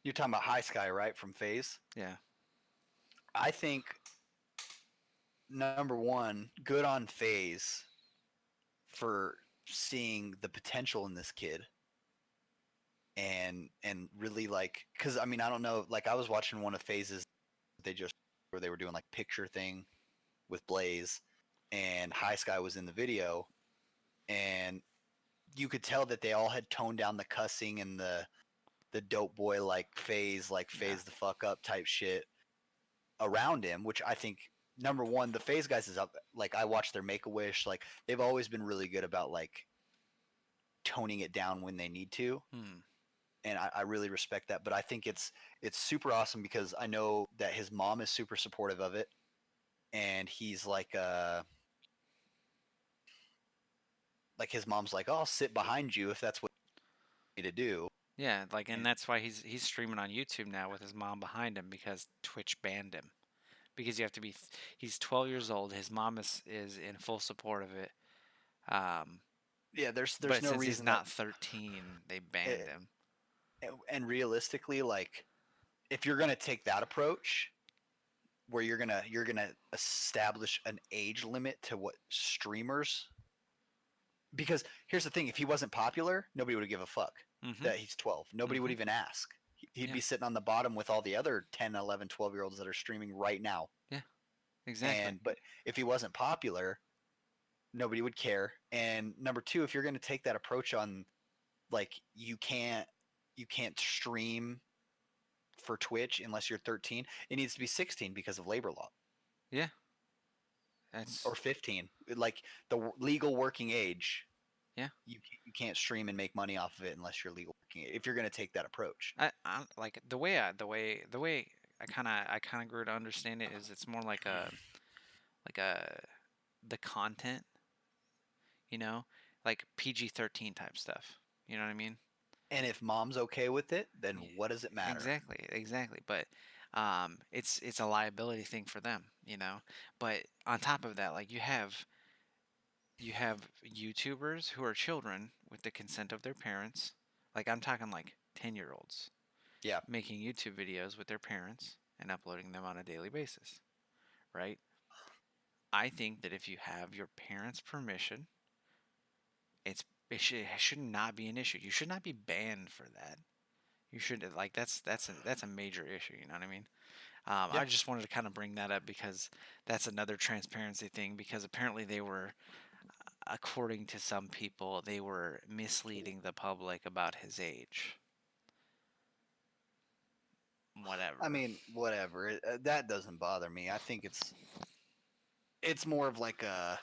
[SPEAKER 1] You're talking about High Sky, right, from Phase?
[SPEAKER 2] Yeah.
[SPEAKER 1] I think number one, good on Phase for seeing the potential in this kid and really like because I mean I don't know like I was watching one of Phases they just where they were doing like picture thing with Blaze and High Sky was in the video and you could tell that they all had toned down the cussing and the dope boy like
[SPEAKER 2] Yeah.
[SPEAKER 1] phase the fuck up type shit around him, which I think number one, the phase guys is up. Like I watched their Make a Wish, like they've always been really good about like toning it down when they need to,
[SPEAKER 2] Hmm.
[SPEAKER 1] and I really respect that. But I think it's super awesome because I know that his mom is super supportive of it, and he's like his mom's like, oh, I'll sit behind you if that's what you need to do.
[SPEAKER 2] Yeah. Like, and
[SPEAKER 1] And
[SPEAKER 2] that's why he's streaming on YouTube now with his mom behind him because Twitch banned him. Because you have to be. He's 12 years old. His mom is in full support of it. Um,
[SPEAKER 1] yeah, there's
[SPEAKER 2] but
[SPEAKER 1] no
[SPEAKER 2] since he's
[SPEAKER 1] reason that,
[SPEAKER 2] not 13, they banned
[SPEAKER 1] eh,
[SPEAKER 2] him.
[SPEAKER 1] and realistically, like if you're gonna take that approach, where you're gonna establish an age limit to what streamers because here's the thing if he wasn't popular nobody would give a fuck
[SPEAKER 2] Mm-hmm.
[SPEAKER 1] that he's 12 nobody would
[SPEAKER 2] Mm-hmm.
[SPEAKER 1] even ask he'd
[SPEAKER 2] Yeah.
[SPEAKER 1] be sitting on the bottom with all the other 10 11 12 year olds that are streaming right now
[SPEAKER 2] Yeah. Exactly.
[SPEAKER 1] and but if he wasn't popular nobody would care and number two if you're going to take that approach on like you can't you can't stream for Twitch unless you're 13. It needs to be 16 because of labor law,
[SPEAKER 2] Yeah, that's
[SPEAKER 1] or 15. Like the legal working age,
[SPEAKER 2] yeah.
[SPEAKER 1] you can't stream and make money off of it unless you're legal working age, if you're going to take that approach.
[SPEAKER 2] I like the way I kind of grew to understand it is it's more like a the content, you know, like PG-13 type stuff. You know what I mean?
[SPEAKER 1] And if mom's okay with it, then
[SPEAKER 2] Yeah,
[SPEAKER 1] what does it matter?
[SPEAKER 2] exactly. But it's a liability thing for them, you know. But on top of that, like you have YouTubers who are children with the consent of their parents. Like I'm talking like 10-year-olds
[SPEAKER 1] Yeah.
[SPEAKER 2] making YouTube videos with their parents and uploading them on a daily basis, right? I think that if you have your parents' permission, it should not be an issue. You should not be banned for that. You should like that's a major issue. You know what I mean?
[SPEAKER 1] Yeah.
[SPEAKER 2] I just wanted to kind of bring that up because that's another transparency thing. Because apparently they were, according to some people, they were misleading the public about his age.
[SPEAKER 1] I
[SPEAKER 2] Whatever.
[SPEAKER 1] mean, whatever. That doesn't bother me. I think it's more of like a,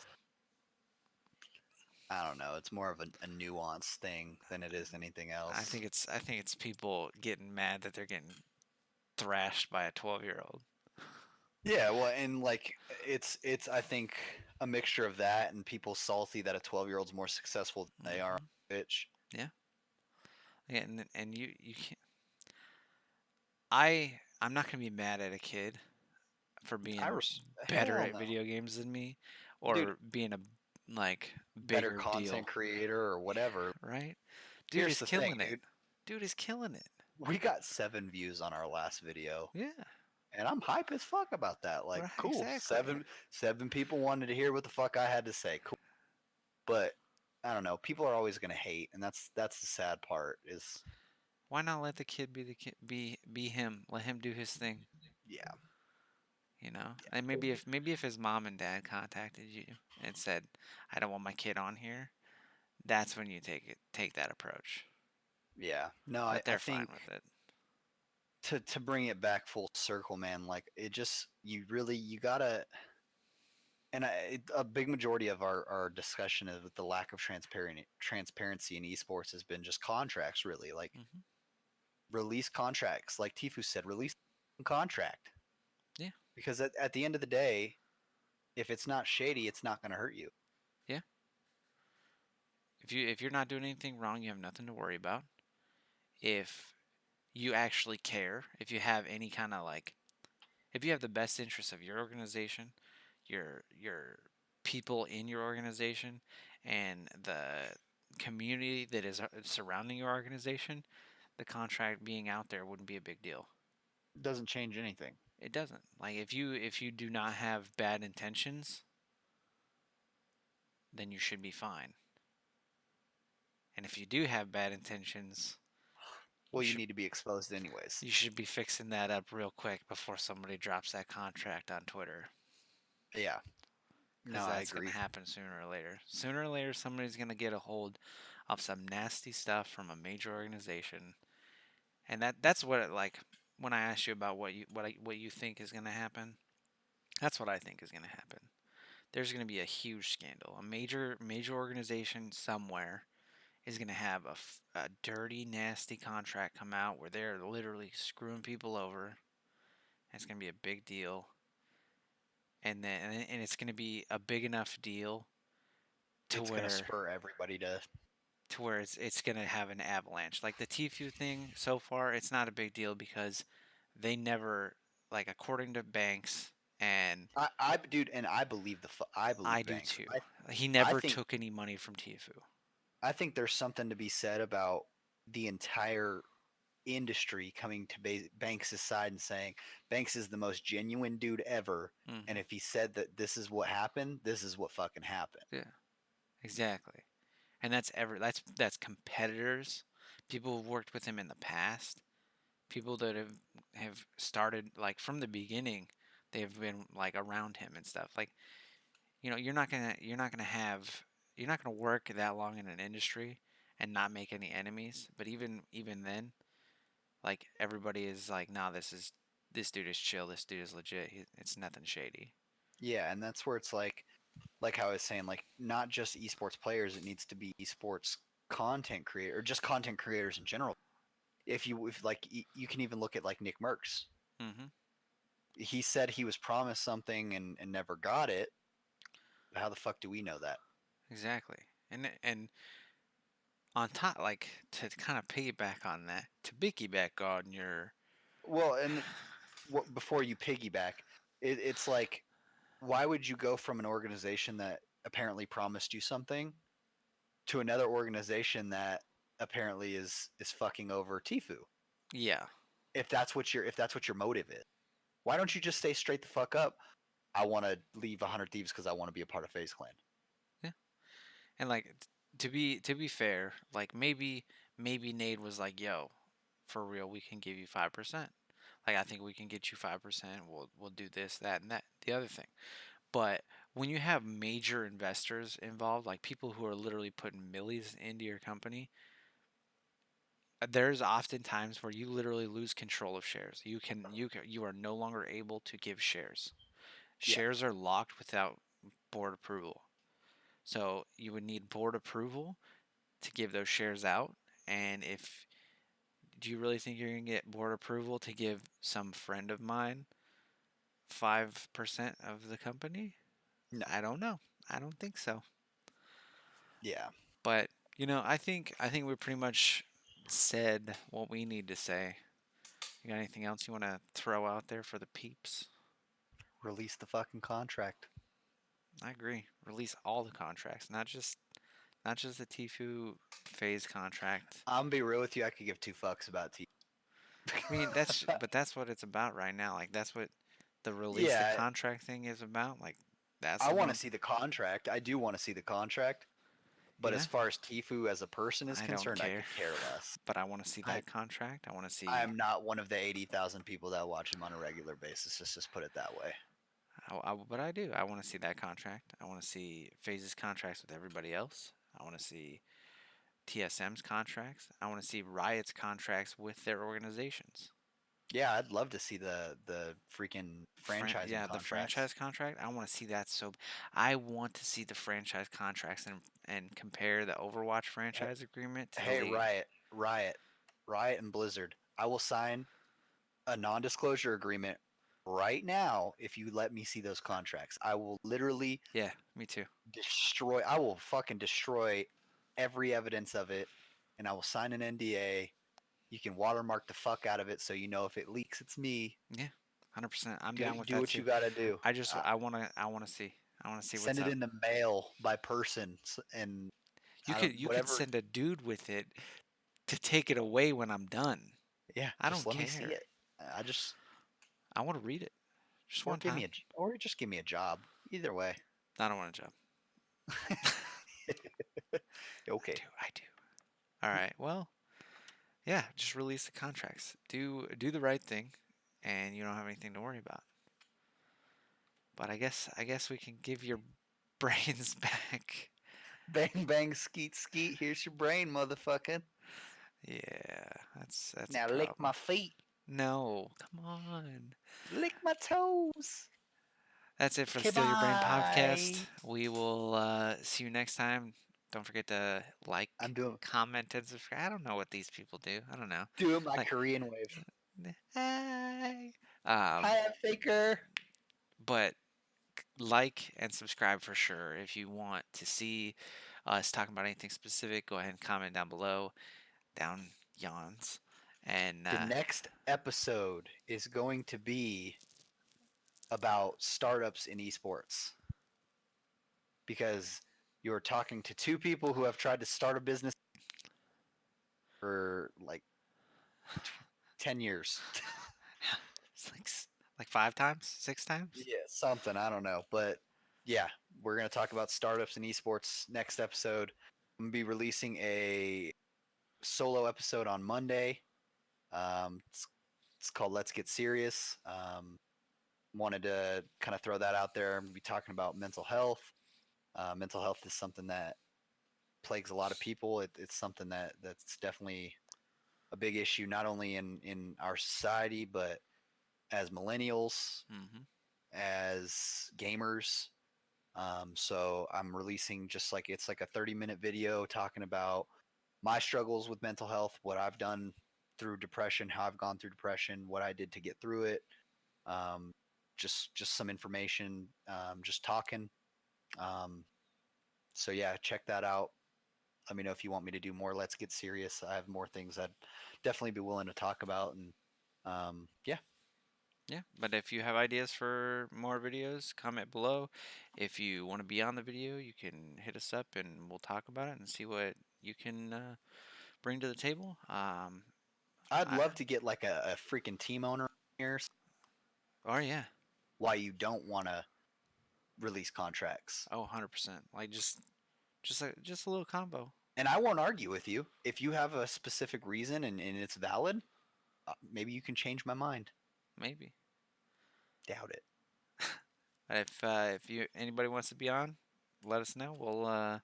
[SPEAKER 1] I don't know. It's more of a nuance thing than it is anything
[SPEAKER 2] I
[SPEAKER 1] else.
[SPEAKER 2] think it's people getting mad that they're getting thrashed by a 12-year-old.
[SPEAKER 1] Yeah, well, and like it's I think a mixture of that and people salty that a 12-year-old's more successful than they are on
[SPEAKER 2] Hmm.
[SPEAKER 1] Twitch.
[SPEAKER 2] Yeah. Yeah, and you can't. I'm not gonna be mad at a kid for being better
[SPEAKER 1] Hell
[SPEAKER 2] at
[SPEAKER 1] no,
[SPEAKER 2] video games than me,
[SPEAKER 1] dude.
[SPEAKER 2] or being a like
[SPEAKER 1] Better
[SPEAKER 2] bigger deal,
[SPEAKER 1] content creator or whatever.
[SPEAKER 2] right? Dude
[SPEAKER 1] Here's
[SPEAKER 2] is
[SPEAKER 1] the thing,
[SPEAKER 2] killing it.
[SPEAKER 1] dude.
[SPEAKER 2] Dude is killing it.
[SPEAKER 1] We got 7 views on our last video,
[SPEAKER 2] Yeah,
[SPEAKER 1] and I'm hype as fuck about that. Like,
[SPEAKER 2] right.
[SPEAKER 1] cool.
[SPEAKER 2] Exactly.
[SPEAKER 1] Seven people wanted to hear what the fuck I had to say. Cool. But I don't know. People are always gonna hate, and that's the sad part. Is
[SPEAKER 2] Why not let the kid be the kid, be him? Let him do his thing.
[SPEAKER 1] yeah,
[SPEAKER 2] You know,
[SPEAKER 1] yeah,
[SPEAKER 2] and maybe if his mom and dad contacted you and said, "I don't want my kid on here," that's when you take that approach.
[SPEAKER 1] yeah. No,
[SPEAKER 2] But
[SPEAKER 1] I
[SPEAKER 2] they're fine
[SPEAKER 1] think
[SPEAKER 2] with it.
[SPEAKER 1] to bring it back full circle, man. Like it just you gotta. And a big majority of our discussion of the lack of transparency in esports has been just contracts, really. Like
[SPEAKER 2] Hmm.
[SPEAKER 1] release contracts, like Tifu said, release a contract.
[SPEAKER 2] Yeah,
[SPEAKER 1] Because at the end of the day, if it's not shady, it's not going to hurt you.
[SPEAKER 2] yeah. If you're not doing anything wrong, you have nothing to worry about. If you actually care, if you have any kind of like, if you have the best interests of your organization, your people in your organization, and the community that is surrounding your organization, the contract being out there wouldn't be a big deal.
[SPEAKER 1] It doesn't change anything.
[SPEAKER 2] It doesn't. Like if you do not have bad intentions, then you should be fine. And if you do have bad intentions, you
[SPEAKER 1] Well, you
[SPEAKER 2] should
[SPEAKER 1] need to be exposed anyways.
[SPEAKER 2] you should be fixing that up real quick before somebody drops that contract on Twitter,
[SPEAKER 1] Yeah. No,
[SPEAKER 2] because
[SPEAKER 1] I
[SPEAKER 2] that's going to
[SPEAKER 1] agree.
[SPEAKER 2] happen sooner or later. Sooner or later, somebody's going to get a hold of some nasty stuff from a major organization, and that's what it, like when I asked you about what you think is going to happen. That's what I think is going to happen. There's going to be a huge scandal. A major organization somewhere is going to have a dirty, nasty contract come out where they're literally screwing people over. And it's going to be a big deal, and it's going to be a big enough deal to
[SPEAKER 1] It's going to
[SPEAKER 2] where
[SPEAKER 1] spur everybody to.
[SPEAKER 2] it's going to have an avalanche. Like the Tfue thing so far, it's not a big deal because they never, like, according to Banks, and
[SPEAKER 1] Dude, and I
[SPEAKER 2] I
[SPEAKER 1] believe
[SPEAKER 2] do
[SPEAKER 1] Banks.
[SPEAKER 2] too. He
[SPEAKER 1] I
[SPEAKER 2] never
[SPEAKER 1] think
[SPEAKER 2] took any money from Tfue.
[SPEAKER 1] I think there's something to be said about the entire industry coming to Banks' side and saying Banks is the most genuine dude ever, and
[SPEAKER 2] Hmm.
[SPEAKER 1] if he said that this is what happened, this is what fucking happened.
[SPEAKER 2] Yeah, exactly. And that's competitors, people who've worked with him in the past, people that have started like from the beginning. They've been like around him and stuff. Like, you're not gonna work that long in an industry and not make any enemies. But even then, like everybody is like, nah, this dude is chill. This dude is legit. It's nothing shady.
[SPEAKER 1] Yeah, and that's where it's like how I was saying, like not just esports players, it needs to be esports content creator or just content creators in general. If like you can even look at like Nick Merckx.
[SPEAKER 2] Mm-hmm.
[SPEAKER 1] He said he was promised something and never got it. How the fuck do we know that?
[SPEAKER 2] Exactly. And on top, like to kind of piggyback on that, to piggyback on your,
[SPEAKER 1] Well, and before you piggyback, it's like, why would you go from an organization that apparently promised you something to another organization that apparently is fucking over Tifu?
[SPEAKER 2] yeah,
[SPEAKER 1] If that's what your motive is, why don't you just stay straight the fuck up? I want to leave 100 Thieves because I want to be a part of FaZe Clan.
[SPEAKER 2] yeah. And like to be fair, like maybe Nate was like, yo, for real, we can give you 5%. Like I think we can get you 5%. We'll do this, that, and that, the other thing. But when you have major investors involved, like people who are literally putting millions into your company, there's often times where you literally lose control of shares. You are no longer able to give shares.
[SPEAKER 1] Yeah,
[SPEAKER 2] Shares are locked without board approval. So you would need board approval to give those shares out. And if do you really think you're gonna get board approval to give some friend of mine 5% of the company?
[SPEAKER 1] no,
[SPEAKER 2] I don't know. I don't think so.
[SPEAKER 1] yeah.
[SPEAKER 2] But I think we pretty much said what we need to say. You got anything else you want to throw out there for the peeps?
[SPEAKER 1] Release the fucking contract.
[SPEAKER 2] I agree. Release all the contracts, not just the Tifu phase contract.
[SPEAKER 1] I'm gonna be real with you. I could give two fucks about T.
[SPEAKER 2] I mean, that's what it's about right now. Like that's what the release the
[SPEAKER 1] Yeah,
[SPEAKER 2] contract thing is about. Like that's
[SPEAKER 1] I
[SPEAKER 2] the
[SPEAKER 1] want to
[SPEAKER 2] one.
[SPEAKER 1] see the contract. I do want to see the contract. But
[SPEAKER 2] Yeah,
[SPEAKER 1] as far as Tifu as a person is
[SPEAKER 2] I don't
[SPEAKER 1] concerned, I
[SPEAKER 2] care,
[SPEAKER 1] could care less.
[SPEAKER 2] but I want to see
[SPEAKER 1] I
[SPEAKER 2] that contract. I want to
[SPEAKER 1] I
[SPEAKER 2] see.
[SPEAKER 1] am not one of the 80,000 people that watch him on a regular basis. Let's just put it that way.
[SPEAKER 2] But I do. I want to see that contract. I want to see Phase's contracts with everybody else. I want to see TSM's contracts. I want to see Riot's contracts with their organizations.
[SPEAKER 1] Yeah, I'd love to see the freaking franchising
[SPEAKER 2] Yeah, the
[SPEAKER 1] contracts.
[SPEAKER 2] franchise contract. I want to see that. So, I want to see the franchise contracts and compare the Overwatch
[SPEAKER 1] Hey,
[SPEAKER 2] franchise agreement to the
[SPEAKER 1] hey,
[SPEAKER 2] league.
[SPEAKER 1] Riot, and Blizzard. I will sign a non-disclosure agreement right now if you let me see those contracts. I will literally
[SPEAKER 2] Yeah, me too.
[SPEAKER 1] destroy. I will fucking destroy every evidence of it, and I will sign an NDA. You can watermark the fuck out of it so you know if it leaks, it's me.
[SPEAKER 2] Yeah, 100%. I'm
[SPEAKER 1] Do
[SPEAKER 2] down with
[SPEAKER 1] do
[SPEAKER 2] that
[SPEAKER 1] what
[SPEAKER 2] too.
[SPEAKER 1] you gotta do.
[SPEAKER 2] I just
[SPEAKER 1] Uh,
[SPEAKER 2] I want to see
[SPEAKER 1] Send
[SPEAKER 2] what's
[SPEAKER 1] it
[SPEAKER 2] up.
[SPEAKER 1] in the mail by person, and
[SPEAKER 2] You
[SPEAKER 1] I don't
[SPEAKER 2] could you could
[SPEAKER 1] whatever.
[SPEAKER 2] send a dude with it to take it away when I'm done.
[SPEAKER 1] Yeah,
[SPEAKER 2] I
[SPEAKER 1] just
[SPEAKER 2] don't
[SPEAKER 1] let me see
[SPEAKER 2] care.
[SPEAKER 1] it. I just
[SPEAKER 2] I want to read it just
[SPEAKER 1] or
[SPEAKER 2] one
[SPEAKER 1] give me
[SPEAKER 2] time.
[SPEAKER 1] a or just give me a job. Either way.
[SPEAKER 2] I don't want a job. I
[SPEAKER 1] Okay.
[SPEAKER 2] do. I do. All right. Well, yeah. Just release the contracts. Do the right thing, and you don't have anything to worry about. But I guess we can give your brains back.
[SPEAKER 1] Bang bang skeet skeet. Here's your brain, motherfucker.
[SPEAKER 2] Yeah, that's a
[SPEAKER 1] Now lick my
[SPEAKER 2] problem.
[SPEAKER 1] feet.
[SPEAKER 2] No, come on.
[SPEAKER 1] Lick my toes.
[SPEAKER 2] That's it for the
[SPEAKER 1] Okay,
[SPEAKER 2] Steal Your Brain podcast.
[SPEAKER 1] bye.
[SPEAKER 2] We will see you next time. Don't forget to like,
[SPEAKER 1] I'm doing
[SPEAKER 2] comment, and subscribe. I don't know what these people do. I don't know.
[SPEAKER 1] doing my
[SPEAKER 2] Like,
[SPEAKER 1] Korean wave.
[SPEAKER 2] hi. Um,
[SPEAKER 1] Hi, faker.
[SPEAKER 2] but like and subscribe for sure. If you want to see us talking about anything specific, go ahead and comment down below. Down yawns. And
[SPEAKER 1] The next episode is going to be about startups in esports because you're talking to two people who have tried to start a business for like 10 years.
[SPEAKER 2] it's like 5 times, 6 times.
[SPEAKER 1] Yeah, something. I don't know. But yeah, we're going to talk about startups in esports next episode. I'm going to be releasing a solo episode on Monday. It's called Let's Get Serious. Wanted to kind of throw that out there. I'm going to be talking about mental health. Mental health is something that plagues a lot of people. It's something that's definitely a big issue, not only in our society, but as millennials,
[SPEAKER 2] Hmm.
[SPEAKER 1] as gamers. So I'm releasing just like it's like a 30-minute video talking about my struggles with mental health, what I've done through depression, how I've gone through depression, what I did to get through it. Um, just some information, just talking. Um, so yeah, check that out. Let me know if you want me to do more. Let's get serious. I have more things I'd definitely be willing to talk about, and yeah,
[SPEAKER 2] Yeah, but if you have ideas for more videos, comment below. If you want to be on the video, you can hit us up and we'll talk about it and see what you can bring to the table.
[SPEAKER 1] I'd
[SPEAKER 2] I,
[SPEAKER 1] love to get like a freaking team owner here.
[SPEAKER 2] oh yeah,
[SPEAKER 1] Why you don't want to release contracts?
[SPEAKER 2] oh 100%. Like just a little combo,
[SPEAKER 1] And I won't argue with you if you have a specific reason and it's valid. Maybe you can change my mind.
[SPEAKER 2] maybe.
[SPEAKER 1] Doubt it.
[SPEAKER 2] If you anybody wants to be on, let us know.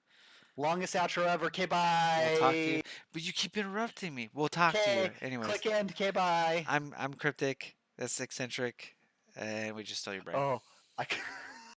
[SPEAKER 1] Longest outro ever. Okay,
[SPEAKER 2] We'll talk to you.
[SPEAKER 1] bye.
[SPEAKER 2] But you keep interrupting me. We'll talk to you.
[SPEAKER 1] Okay,
[SPEAKER 2] Anyways,
[SPEAKER 1] click end. Okay, bye.
[SPEAKER 2] I'm cryptic. That's eccentric, and we just stole your brain.
[SPEAKER 1] Oh, I.